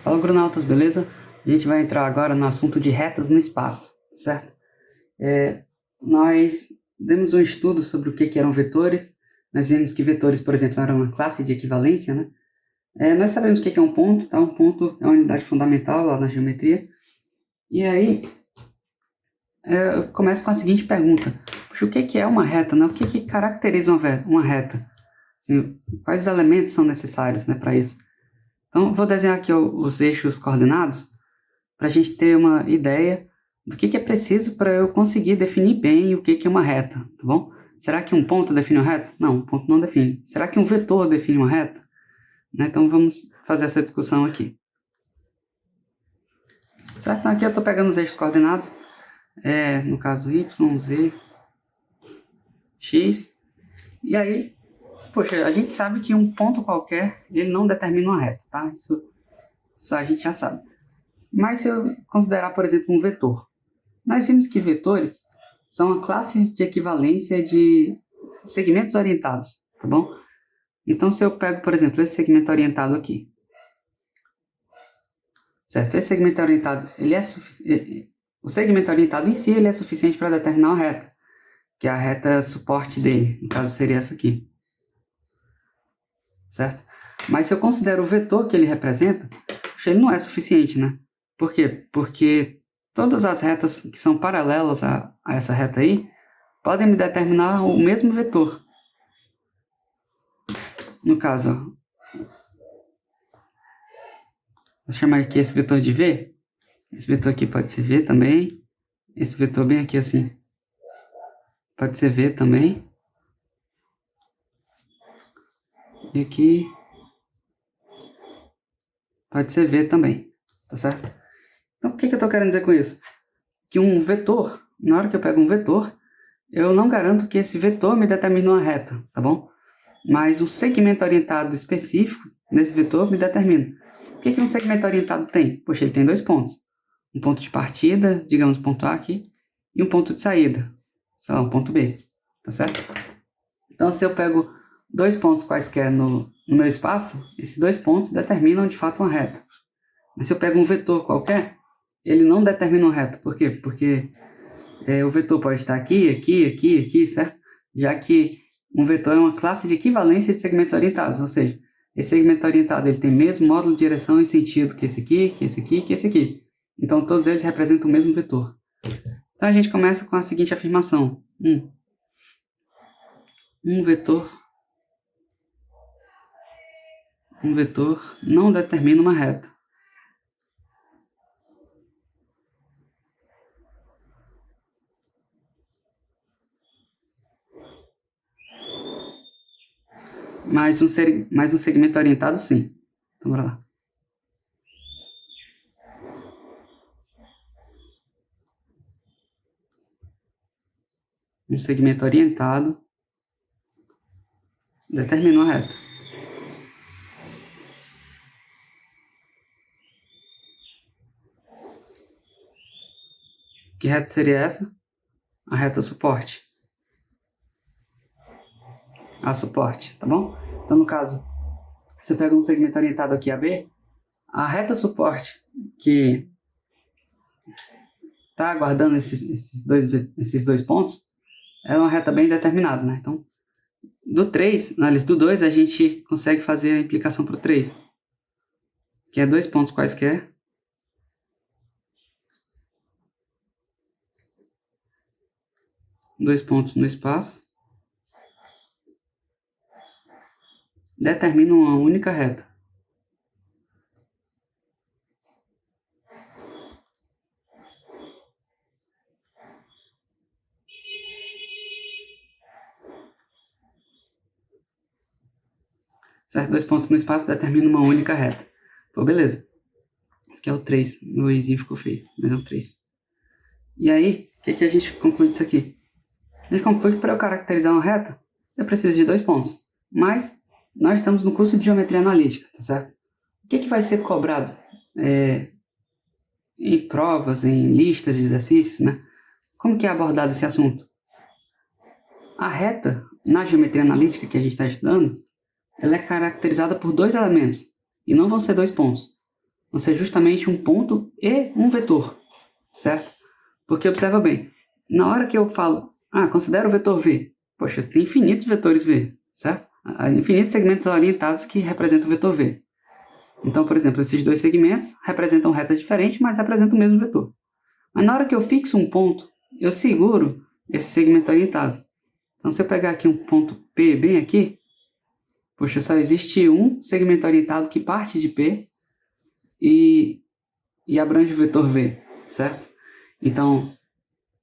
Fala, grunautas, beleza? A gente vai entrar agora no assunto de retas no espaço, certo? Nós demos um estudo sobre o que eram vetores. Nós vimos que vetores, por exemplo, eram uma classe de equivalência, né? Nós sabemos o que é um ponto, tá? Um ponto é uma unidade fundamental lá na geometria. E aí, eu começo com a seguinte pergunta. Puxa, o que é uma reta, né? O que caracteriza uma reta? Assim, quais elementos são necessários, né, para isso? Então, vou desenhar aqui os eixos coordenados para a gente ter uma ideia do que é preciso para eu conseguir definir bem o que é uma reta, tá bom? Será que um ponto define uma reta? Não, um ponto não define. Será que um vetor define uma reta? Né? Então, vamos fazer essa discussão aqui. Certo? Então, aqui eu estou pegando os eixos coordenados, no caso y, z, x, e aí, poxa, a gente sabe que um ponto qualquer, ele não determina uma reta, tá? Isso a gente já sabe. Mas se eu considerar, por exemplo, um vetor, nós vimos que vetores são uma classe de equivalência de segmentos orientados, tá bom? Então, se eu pego, por exemplo, esse segmento orientado aqui, certo? Esse segmento orientado, o segmento orientado em si, ele é suficiente para determinar uma reta, que é a reta suporte dele, no caso seria essa aqui, certo? Mas se eu considero o vetor que ele representa, ele não é suficiente, né? Por quê? Porque todas as retas que são paralelas a essa reta aí podem me determinar o mesmo vetor. No caso, vou chamar aqui esse vetor de V. Esse vetor aqui pode ser V também. Esse vetor bem aqui assim pode ser V também. E aqui pode ser V também, tá certo? Então, o que eu estou querendo dizer com isso? Que um vetor, na hora que eu pego um vetor, eu não garanto que esse vetor me determine uma reta, tá bom? Mas um segmento orientado específico nesse vetor me determina. O que um segmento orientado tem? Poxa, ele tem dois pontos. Um ponto de partida, digamos ponto A aqui, e um ponto de saída, sei lá, um ponto B, tá certo? Então, se eu pego dois pontos quaisquer no meu espaço, esses dois pontos determinam de fato uma reta. Mas se eu pego um vetor qualquer, ele não determina uma reta. Por quê? Porque o vetor pode estar aqui, aqui, aqui, aqui, certo? Já que um vetor é uma classe de equivalência de segmentos orientados, ou seja, esse segmento orientado ele tem o mesmo módulo de direção e sentido que esse aqui, que esse aqui, que esse aqui. Então, todos eles representam o mesmo vetor. Então, a gente começa com a seguinte afirmação. Um vetor não determina uma reta. Mas um segmento orientado, sim. Então, bora lá. Um segmento orientado determina uma reta. Que reta seria essa? A reta suporte. A suporte, tá bom? Então, no caso, você pega um segmento orientado aqui AB, a reta suporte que está aguardando esses dois pontos é uma reta bem determinada, né? Então, do 3, na lista do 2, a gente consegue fazer a implicação para o 3, que é dois pontos quaisquer. Dois pontos no espaço. Determinam uma única reta. Certo? Dois pontos no espaço determinam uma única reta. Pô, beleza. Esse aqui é o 3. Meu izinho ficou feio, mas é o 3. E aí, o que a gente conclui disso aqui? A gente conclui que para eu caracterizar uma reta, eu preciso de dois pontos. Mas nós estamos no curso de geometria analítica, tá certo? O que vai ser cobrado em provas, em listas de exercícios, né? Como que é abordado esse assunto? A reta, na geometria analítica que a gente está estudando, ela é caracterizada por dois elementos, e não vão ser dois pontos. vão ser justamente um ponto e um vetor, certo? Porque observa bem, na hora que eu falo, considera o vetor V, poxa, tem infinitos vetores V, certo? Há infinitos segmentos orientados que representam o vetor V. Então, por exemplo, esses dois segmentos representam retas diferentes, mas representam o mesmo vetor. Mas na hora que eu fixo um ponto, eu seguro esse segmento orientado. Então, se eu pegar aqui um ponto P bem aqui, poxa, só existe um segmento orientado que parte de P e abrange o vetor V, certo? Então,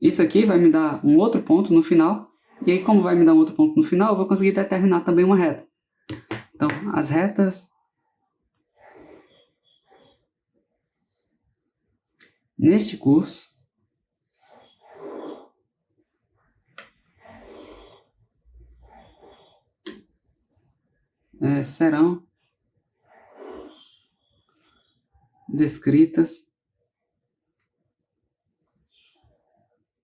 isso aqui vai me dar um outro ponto no final, e aí como vai me dar um outro ponto no final, eu vou conseguir determinar também uma reta. Então, as retas neste curso serão descritas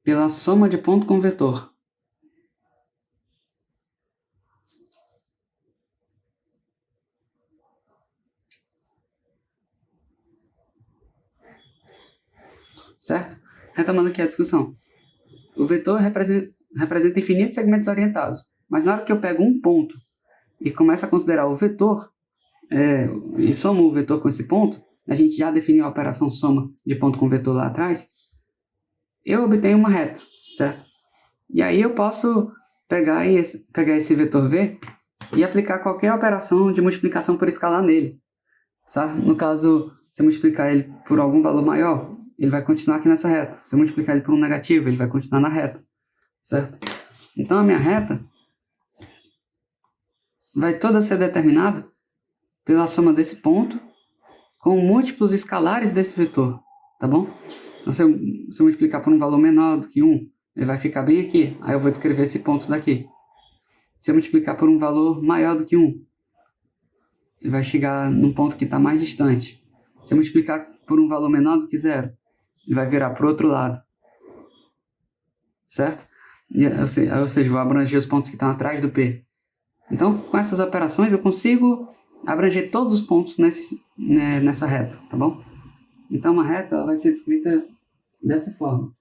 pela soma de ponto com vetor. Certo? Retomando aqui a discussão. O vetor representa infinitos segmentos orientados, mas na hora que eu pego um ponto e começo a considerar o vetor, e somo o vetor com esse ponto, a gente já definiu a operação soma de ponto com vetor lá atrás, eu obtenho uma reta, certo? E aí eu posso pegar esse vetor V e aplicar qualquer operação de multiplicação por escalar nele, sabe? No caso, se eu multiplicar ele por algum valor maior, ele vai continuar aqui nessa reta. Se eu multiplicar ele por um negativo, ele vai continuar na reta, certo? Então a minha reta vai toda ser determinada pela soma desse ponto com múltiplos escalares desse vetor, tá bom? Então se eu multiplicar por um valor menor do que 1, ele vai ficar bem aqui. Aí eu vou descrever esse ponto daqui. Se eu multiplicar por um valor maior do que 1, ele vai chegar num ponto que está mais distante. Se eu multiplicar por um valor menor do que 0, ele vai virar para o outro lado, certo? Ou seja, vou abranger os pontos que estão atrás do P. Então, com essas operações, eu consigo abranger todos os pontos nessa reta, tá bom? Então, uma reta ela vai ser descrita dessa forma.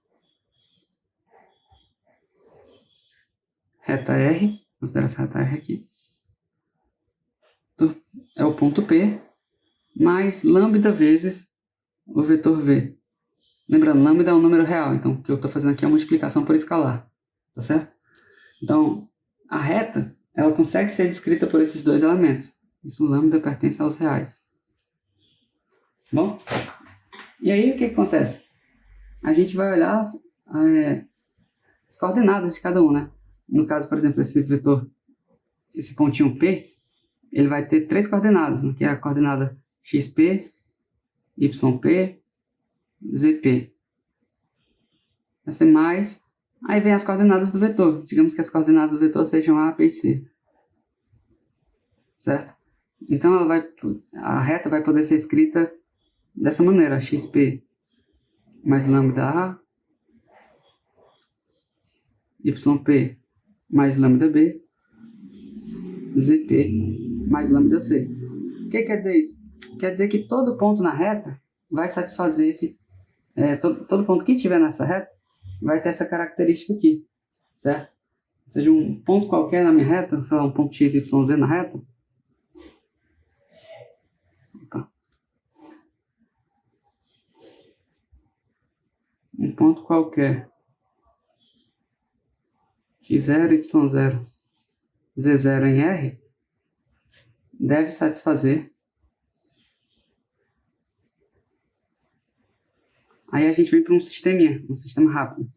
Reta R, considera essa reta R aqui. É o ponto P, mais lambda vezes o vetor V. Lembrando, lambda é um número real, então o que eu estou fazendo aqui é uma multiplicação por escalar, tá certo? Então, a reta, ela consegue ser descrita por esses dois elementos. Isso, lambda pertence aos reais. Bom, e aí o que acontece? A gente vai olhar as coordenadas de cada um, né? No caso, por exemplo, esse vetor, esse pontinho P, ele vai ter 3 coordenadas, né? Que é a coordenada xp, yp, zp. Vai ser mais... Aí vem as coordenadas do vetor. Digamos que as coordenadas do vetor sejam A, B e C. Certo? Então a reta vai poder ser escrita dessa maneira. xp mais lambda A, yp mais lambda B, zp mais lambda C. O que quer dizer isso? Quer dizer que todo ponto na reta vai satisfazer todo ponto que estiver nessa reta vai ter essa característica aqui, certo? Ou seja, um ponto qualquer na minha reta, sei lá, um ponto x, y, z na reta. Opa. Um ponto qualquer, x0, y0, z0 em R, deve satisfazer. Aí a gente vem para um sistema rápido,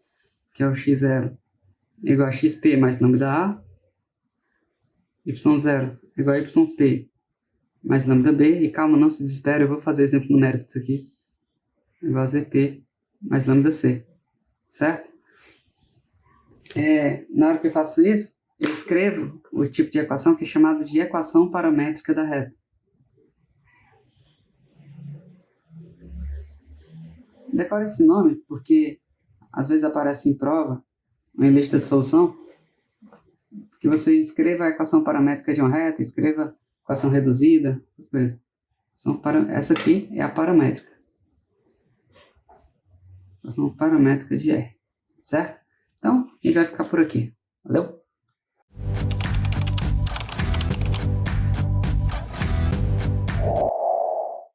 que é o x0 igual a xp mais lambda A, y0 igual a yp mais lambda B, e calma, não se desespere, eu vou fazer exemplo numérico disso aqui, igual a zp mais lambda C, certo? Na hora que eu faço isso, eu escrevo o tipo de equação que é chamado de equação paramétrica da reta. Decore esse nome, porque às vezes aparece em prova, em lista de solução, que você escreva a equação paramétrica de uma reta, escreva a equação reduzida, essas coisas. Essa aqui é a paramétrica. Equação paramétrica de R, certo? Então, a gente vai ficar por aqui. Valeu?